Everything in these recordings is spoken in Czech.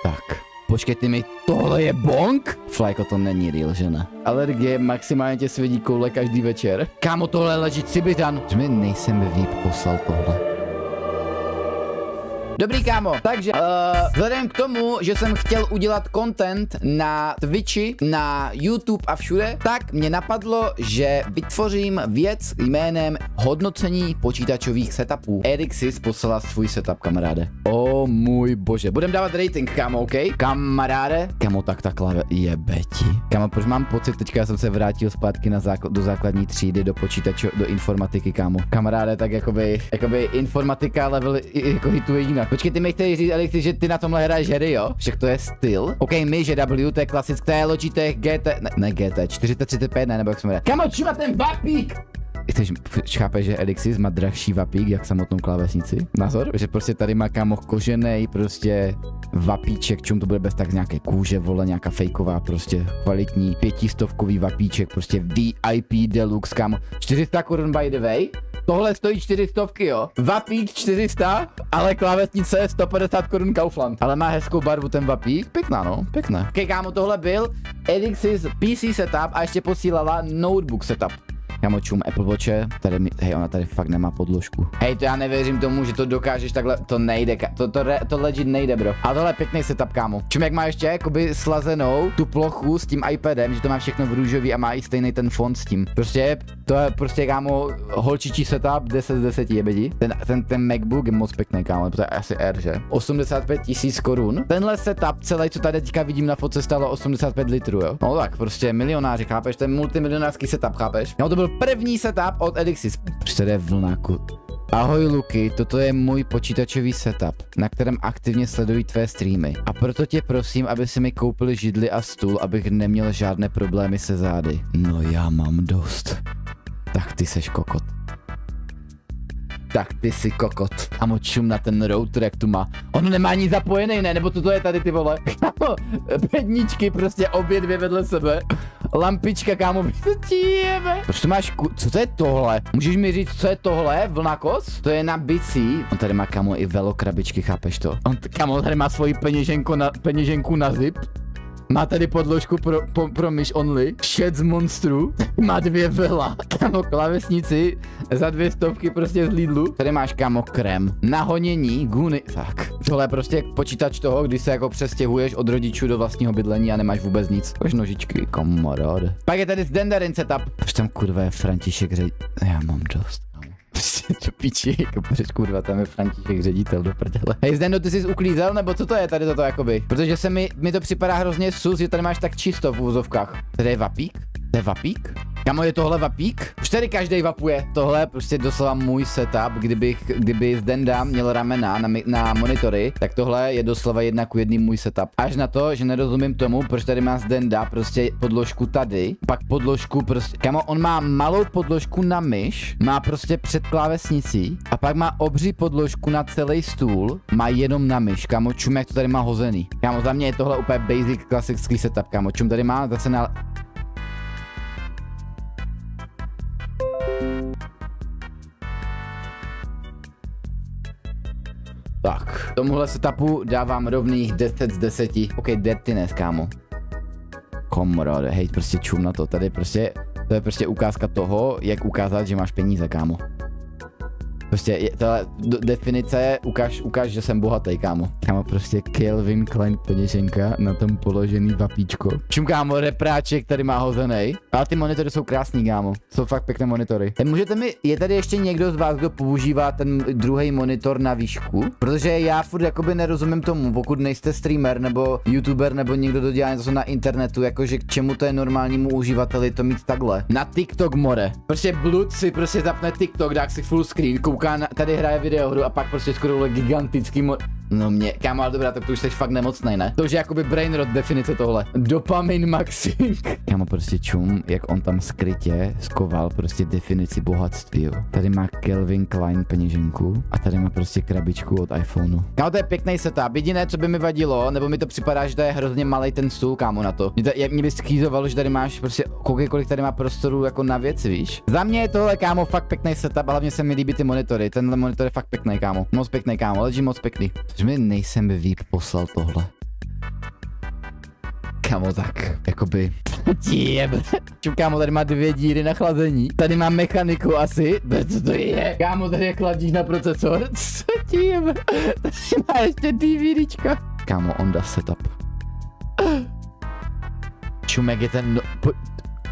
Tak. Počkejte mi, tohle je bonk? Flajko, to není real, že ne? Alergie maximálně tě svědí koule každý večer. Kámo, tohle leží Cibitan. Že mi nejsem VIP poslal tohle. Dobrý kámo, takže vzhledem k tomu, že jsem chtěl udělat content na Twitchi, na YouTube a všude, tak mě napadlo, že vytvořím věc jménem hodnocení počítačových setupů. Erixis poslala svůj setup, kamaráde. O můj bože, budem dávat rating, kámo, OK? Kamaráde? Kámo, tak takhle jebeti. Kámo, proč mám pocit, teďka jsem se vrátil zpátky do základní třídy, do počítačů, do informatiky, kámo. Kamaráde, tak jakoby informatika level jako hituje jinak. Počkej, ty mi chceš říct, Alexi, že ty na tomhle hraješ hry, jo? Však to je styl. OK, my, že W, to je klasické, to je Logitech, GT, ne GT, 435, ne, nebo jak jsme jde. Kamo, čuma ten vapík! Chceš, chápeš, že Elixis má drahší vapík, jak samotnou klávesnici? Názor? Že prostě tady má kámo kožený prostě vapíček, čum to bude bez tak nějaké kůže, vole, nějaká fejková, prostě kvalitní 500kový vapíček, prostě VIP Deluxe, kámo. 400 korun by the way. Tohle stojí 400, jo. Vapík 400, ale klávesnice 150 korun Kaufland. Ale má hezkou barvu ten vapík. Pěkná, no, pěkné. Okay, kámo, tohle byl Elixis PC setup a ještě posílala notebook setup. Kámo, čum Apple Watche, tady hej, ona tady fakt nemá podložku. Hej, to já nevěřím tomu, že to dokážeš takhle, to nejde, to legit nejde, bro. A tohle je pěkný setup, kámo. Čum, jak má ještě jakoby slazenou tu plochu s tím iPadem, že to má všechno v růžový a má i stejný ten font s tím. Prostě, to je prostě, kámo, holčičí setup, 10 z 10 jebedi. Ten MacBook je moc pěkný, kámo, to je asi Air, že? 85 000 korun. Tenhle setup celý, co tady teďka vidím na fotce, stálo 85 litrů, jo. No tak, prostě milionáři, chápeš, ten multimilionářský setup, chápeš? No, to byl první setup od Elixis. Prostě je vlnáku. Ahoj Luky, toto je můj počítačový setup, na kterém aktivně sledují tvé streamy. A proto tě prosím, aby si mi koupili židli a stůl, abych neměl žádné problémy se zády. No já mám dost. Tak ty seš kokot. Tak ty jsi kokot. A močum na ten router, jak tu má. On nemá nic zapojený, ne? Nebo to je tady, ty vole. Kámo, bedničky prostě obě dvě vedle sebe. Lampička, kámo, proč to máš co to je tohle? Můžeš mi říct, co je tohle? Vlnakos? To je na bicí. On tady má, kámo, i velokrabičky, chápeš to? On, kámo, tady má svoji peněženku na zip. Má tady podložku pro myš only. Shed z Monstru. Má 2 vela. Kámo, klávesnici za 200 prostě z Lidlu. Tady máš, kámo, krém. Na honění, guny. Tak. Tohle je prostě počítač toho, když se jako přestěhuješ od rodičů do vlastního bydlení a nemáš vůbec nic. Už nožičky, kamaráde. Pak je tady Dendarin setup. Proč tam kurva je František Já mám dost. Do piči, jako proč kurva, tam je František ředitel do prdele. Hej, Zdendo, ty jsi uklízel, nebo co to je tady toto jakoby? Protože se mi to připadá hrozně sus, že tady máš tak čisto v úzovkách. Tady je vapík? To je vapík? Kamo, je tohle vapík? Už tady každý vapuje. Tohle je prostě doslova můj setup, kdyby Zdenda měl ramena na monitory, tak tohle je doslova 1:1 můj setup. Až na to, že nerozumím tomu, proč tady má Zdenda prostě podložku tady, pak podložku prostě, kamo, on má malou podložku na myš, má prostě před klávesnicí a pak má obří podložku na celý stůl, má jenom na myš, kamo, čum, jak to tady má hozený. Kamo, za mě je tohle úplně basic klasický setup, kamo, čum tady má zase na... Tak, tomuhle setupu dávám rovných 10 z 10. OK, dirtiness, kámo. Komrade, hej, prostě čum na to. Tady prostě, to je prostě ukázka toho, jak ukázat, že máš peníze, kámo. Prostě tahle definice, ukáž, že jsem bohatý, kámo. Kámo, prostě Calvin Klein peněženka, na tom položený vapíčko. Čum, kámo, repráček tady má hozený. Ale ty monitory jsou krásný, kámo. Jsou fakt pěkné monitory. Můžete mi, je tady ještě někdo z vás, kdo používá ten druhý monitor na výšku? Protože já furt jakoby nerozumím tomu, pokud nejste streamer nebo youtuber nebo někdo, kdo dělá něco na internetu, jakože k čemu to je normálnímu uživateli to mít takhle. Na TikTok more. Prostě Blood si prostě zapne TikTok, dá si full screen, tady hraje videohru a pak prostě skoro gigantický No mě, kámo, ale dobrá, tak to už jsi fakt nemocnej, ne? To už je jakoby brain rot definice tohle. Dopamin maxing. Kámo, prostě čum, jak on tam skrytě skoval prostě definici bohatství, jo. Tady má Calvin Klein peněženku a tady má prostě krabičku od iPhoneu. Kámo, to je pěkný setup. Jediné, co by mi vadilo, nebo mi to připadá, že to je hrozně malý ten stůl, kámo, na to. Mě by schýzovalo, že tady máš prostě, kolik tady má prostoru jako na věc, víš? Za mě je tohle, kámo, fakt pěkný setup, a hlavně se mi líbí ty monitory. Tenhle monitor je fakt pěkný, kámo. Moc pěkný, kámo, leží moc pěkný. Že mi nejsem VIP poslal tohle. Kámo, tak, jakoby... Kámo, tady má 2 díry na chlazení. Tady má mechaniku asi. Co to je? Kámo, tady je chladíš na procesor. Co ti jebe? Tady má ještě DVDčka. Kámo, Onda setup. Čumek je ten...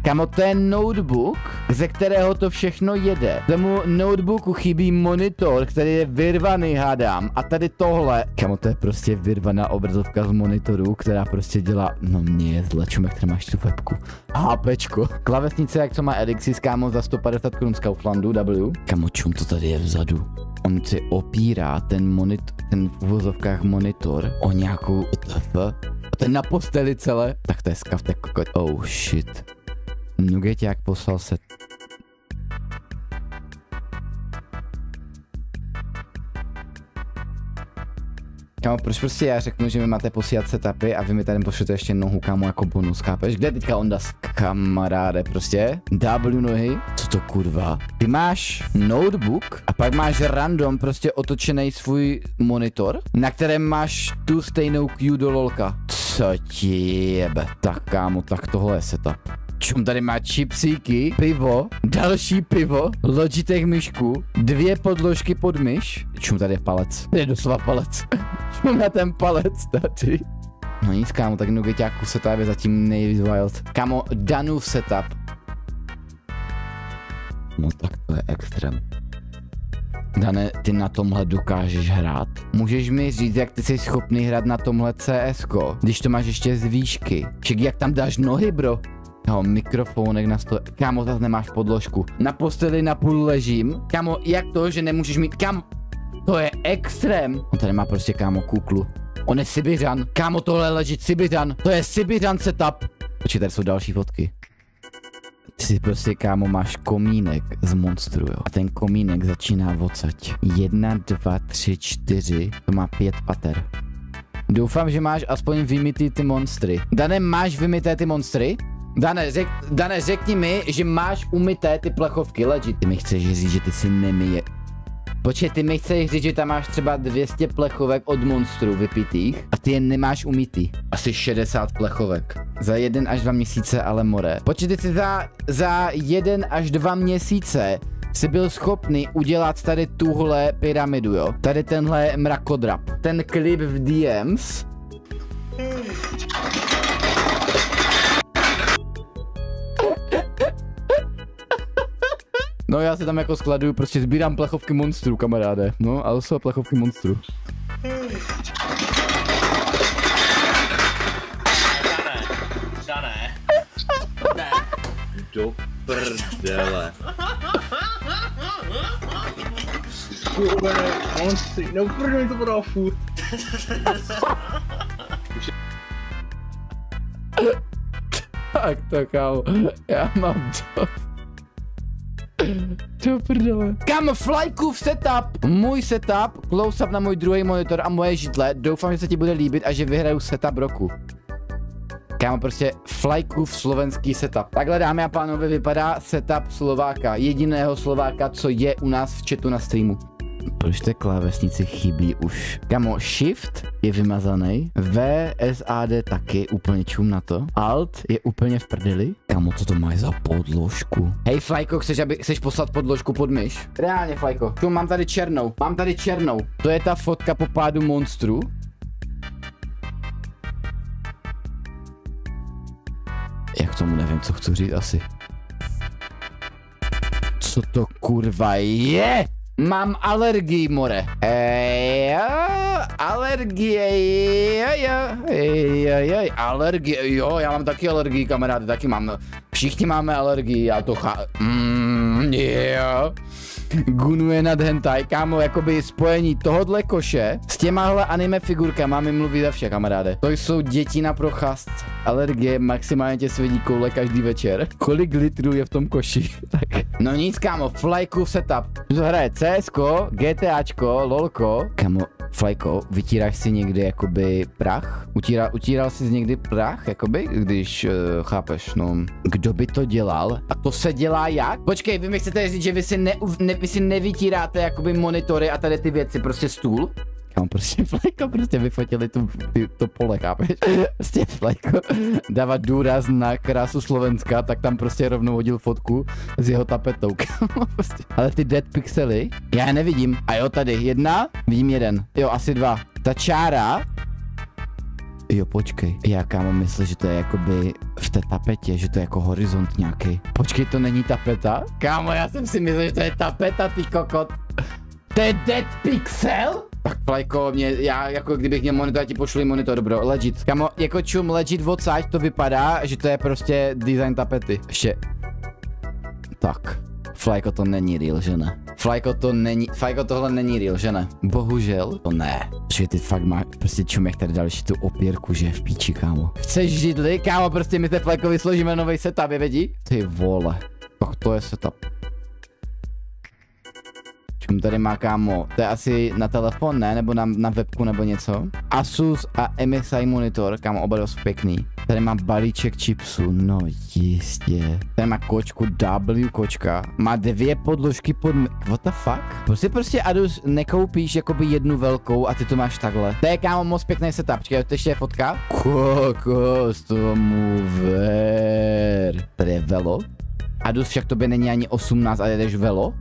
Kámo, to je notebook, ze kterého to všechno jede. Tomu notebooku chybí monitor, který je vyrvaný, hádám. A tady tohle. Kámo, to je prostě vyrvaná obrazovka z monitoru, která prostě dělá... No mě je zle, Čumek, který máš tu webku. HPčko. Klavesnice, jak co má Elixis, kámo, za 150 Kč z Kauflandu, W. Kámo, čum to tady je vzadu. On si opírá ten v uvozovkách monitor o nějakou... A ten na posteli celé. Tak to je skaftek kokot. Oh shit. Nugeťák poslal se. Kámo, proč prostě já řeknu, že mi máte posílat setupy a vy mi tady pošlete ještě nohu, kámo, jako bonus, chápeš? Kde je teďka Onda, kamaráde, prostě? W nohy? Co to kurva? Ty máš notebook a pak máš random prostě otočený svůj monitor, na kterém máš tu stejnou Q do lolka. Co ti jebe? Tak kámo, tak tohle je setup. Čum, tady má chipsíky, pivo, další pivo, Logitech myšku, 2 podložky pod myš. Čum, tady je palec. Tady je doslova palec. Čum na ten palec tady. No nic, kámo, tak Nugeťáku setup je zatím nejvíc wild. Kámo, Danův setup. No tak to je extrém. Dane, ty na tomhle dokážeš hrát? Můžeš mi říct, jak ty jsi schopný hrát na tomhle CSko, když to máš ještě z výšky? Ček, jak tam dáš nohy, bro? Jo, mikrofonek na stole. Kámo, zase nemáš podložku. Na posteli napůl ležím. Kámo, jak to, že nemůžeš mít... Kámo, to je extrém. On tady má prostě, kámo, kuklu. On je Sibiřan. Kámo, tohle leží Sibiřan. To je Sibiřan setup. Počkej, tady jsou další fotky. Ty si prostě, kámo, máš komínek z monstru, jo. A ten komínek začíná odsaď. 1, 2, 3, 4. To má 5 pater. Doufám, že máš aspoň vymytý ty monstry. Dane, máš vymyté ty monstry? Dane, řekni mi, že máš umyté ty plechovky, legit. Ty mi chceš říct, že ty si nemyje. Počkej, ty mi chceš říct, že tam máš třeba 200 plechovek od monstrů vypitých a ty je nemáš umytý. Asi 60 plechovek. Za 1 až 2 měsíce, ale more. Počkej, ty si za 1 až 2 měsíce jsi byl schopný udělat tady tuhle pyramidu, jo? Tady tenhle mrakodrap. Ten klip v DMs. No já si tam jako skladuju, prostě sbírám plechovky monstrů, kamaráde. No, ale jsou plechovky monstrů. Dané. Do prdele. Kurva, monstry, no prdele to podal furt. Tak to, kámo, já mám to. To prdele. Kámo, Flykův setup. Můj setup, close-up na můj druhý monitor a moje židle. Doufám, že se ti bude líbit a že vyhraju setup roku. Kámo, prostě Flykův slovenský setup. Takhle, dámy a pánové, vypadá setup Slováka. Jediného Slováka, co je u nás v chatu na streamu. Proč té klávesnici chybí už? Kámo, Shift je vymazaný, V, S, A, D taky, úplně čum na to. Alt je úplně v prdeli. Kámo, co to máš za podložku? Hej, Flyko, chceš poslat podložku pod myš? Reálně, Flyko. Čum, mám tady černou. To je ta fotka po pádu monstru. Jak tomu nevím, co chci říct asi. Co to kurva je? Mám alergii, more. Alergie, jo, já mám taky alergii, kamarády, taky mám. Všichni máme alergii, já to jo. Gunuje nad hentai, kámo, jakoby spojení tohodle koše s těmahle anime figurkama mi mluví za vše, kamaráde. To jsou děti na procházce. Alergie, maximálně tě svědí koule každý večer. Kolik litrů je v tom koši? Tak. No nic, kámo, Flykův setup. To hraje CSko, GTAčko, LOLko. Kámo, Flyko, vytíráš si někdy jakoby prach? Utíral jsi někdy prach, jakoby, když chápeš, no. Kdo by to dělal? A to se dělá jak? Počkej, vy mi chcete říct, že vy si nevytíráte jakoby monitory a tady ty věci, prostě stůl? Kámo, prostě Flajko prostě vyfotili to pole, chápeš? Prostě Flajko dává důraz na krásu Slovenska, tak tam prostě rovnou hodil fotku s jeho tapetou, kámo, prostě. Ale ty dead pixely, já je nevidím. A jo, tady jedna, vidím jeden. Jo, asi dva. Ta čára. Jo, počkej. Já, kámo, myslím, že to je jakoby v té tapetě, že to je jako horizont nějaký. Počkej, to není tapeta? Kámo, já jsem si myslel, že to je tapeta, ty kokot. To je dead pixel? Tak Flajko, já jako kdybych měl monitor, já ti pošli monitor, bro, legit. Kámo, jako čum legit odsaď to vypadá, že to je prostě design tapety. Ještě. Tak. Flajko, to není real, že ne? Flajko, tohle není real, že ne? Bohužel, to ne. Že ty fakt máš, prostě čumek tady další tu opěrku, že v píči, kámo. Chceš židli? Kámo, prostě my se Flajkovi složíme nový setup, je vědí? Ty vole. Tak to je setup. Čum tady má, kámo, to je asi na telefon, ne? Nebo na webku nebo něco. Asus a MSI monitor, kámo, oba dost pěkný. Tady má balíček chipsů, no jistě. Tady má kočku W kočka. Má 2 podložky pod... What the fuck? Prostě Adus nekoupíš jakoby jednu velkou a ty to máš takhle. To je, kámo, moc pěkný setup. Počkej, to ještě je fotka. Kokos, tomu ver. Tady je velo. Adus však tobě není ani 18 a jedeš velo.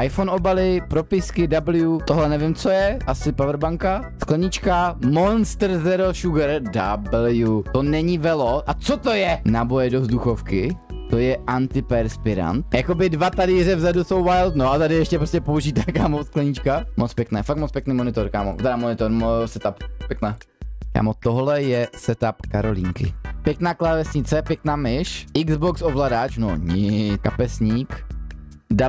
iPhone obaly, propisky W, tohle nevím co je, asi powerbanka, sklenička, Monster Zero Sugar W, to není velo, a co to je? Naboje do vzduchovky, to je antiperspirant, jakoby 2 talíře vzadu jsou wild, no a tady ještě prostě použitá, kámo, sklenička, moc pěkné, fakt moc pěkný monitor, kámo, teda monitor, setup, pěkné. Kámo, tohle je setup Karolínky. Pěkná klávesnice, pěkná myš, Xbox ovladač, no nic, kapesník.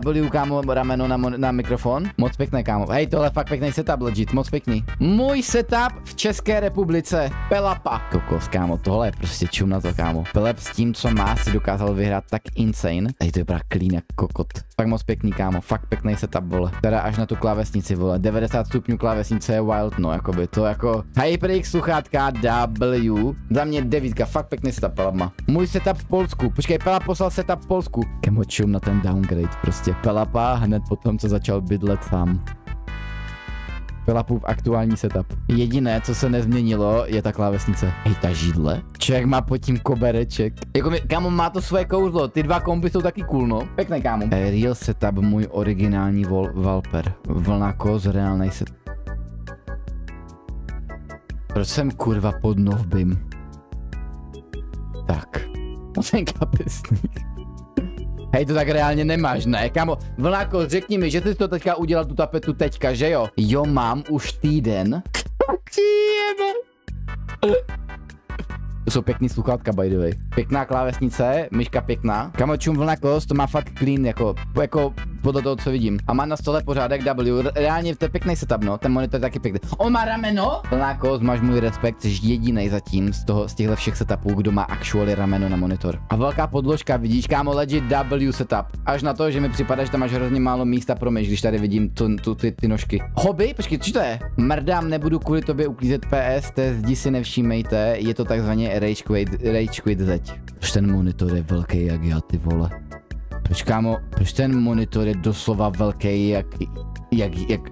W, kámo, rameno na mikrofon. Moc pěkné, kámo. Hej, tohle je fakt pěkný setup, legit, moc pěkný. Můj setup v České republice. Pelapa. Kokos, kámo, tohle je prostě čum na to, kámo. Pelep s tím, co má, si dokázal vyhrát tak insane. Hej, to je právě clean jak kokot. Fakt moc pěkný, kámo, fakt pěkný setup, vole. Teda až na tu klávesnici, vole. 90 stupňů klávesnice je wild, no, jakoby to jako HyperX sluchátka W. Za mě 9, fakt pěkný setup, Pelapa. Můj setup v Polsku. Počkej, Pelap poslal setup v Polsku. Kámo, čum na ten downgrade, prostě Pelapa hned potom, co začal bydlet sám. Pelapův aktuální setup. Jediné, co se nezměnilo, je ta klávesnice. Hej, ta židle? Člověk má pod tím kobereček. Jako kámo, má to svoje kouzlo, ty 2 kompy jsou taky cool, no. Pěkný, kámo. Real setup, můj originální Valper. Vlna koz, reálnej setup. Proč jsem kurva pod novbym? Tak. Ten kapesník. Hej, to tak reálně nemáš, ne? Kámo, Vlnáko, řekni mi, že jsi to teďka udělal tu tapetu teďka, že jo? Jo, mám už týden. To jsou pěkný sluchátka, by the way. Pěkná klávesnice, myška pěkná. Kámo, čum Vlnáko, to má fakt clean, jako podle toho, co vidím. A má na stole pořádek W, reálně to je pěkný setup, no, ten monitor je taky pěkný. On má rameno? Vlnáko, máš můj respekt, jsi jedinej zatím z těchto všech setupů, kdo má actually rameno na monitor. A velká podložka, vidíš, kámo, legit W setup. Až na to, že mi připadá, že tam máš hrozně málo místa pro myš, když tady vidím ty nožky. Hobby? Počkej, co to je? Mrdám, nebudu kvůli tobě uklízet PS, té zdi si nevšímejte, je to takzvaně Rage Quit zeď. Proč ten monitor je velký jak já, ty vole? Proč ten monitor je doslova velký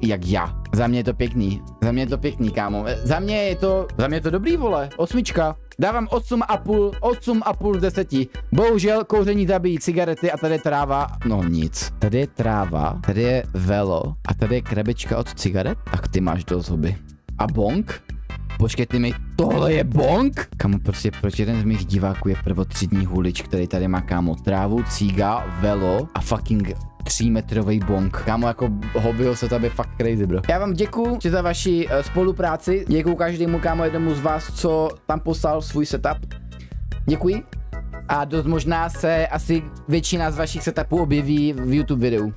jak já? Za mě je to pěkný, kámo. Za mě je to dobrý, vole. 8. Dávám 8,5 z 10. Bohužel kouření zabíjí cigarety a tady je tráva, no nic. Tady je tráva, tady je velo a tady je krabička od cigaret. Tak ty máš dost hobby. A bonk? Počkejte mi, tohle je bonk? Kámo, prostě proč jeden z mých diváků je prvotřídní hulič, který tady má, kámo, trávu, cíga, velo a fucking 3metrový bonk. Kámo, jako hobbyho se tady fakt crazy, bro. Já vám děkuju za vaši spolupráci. Děkuju každému, kámo, jednomu z vás, co tam poslal svůj setup. Děkuji. A dost možná se asi většina z vašich setupů objeví v YouTube videu.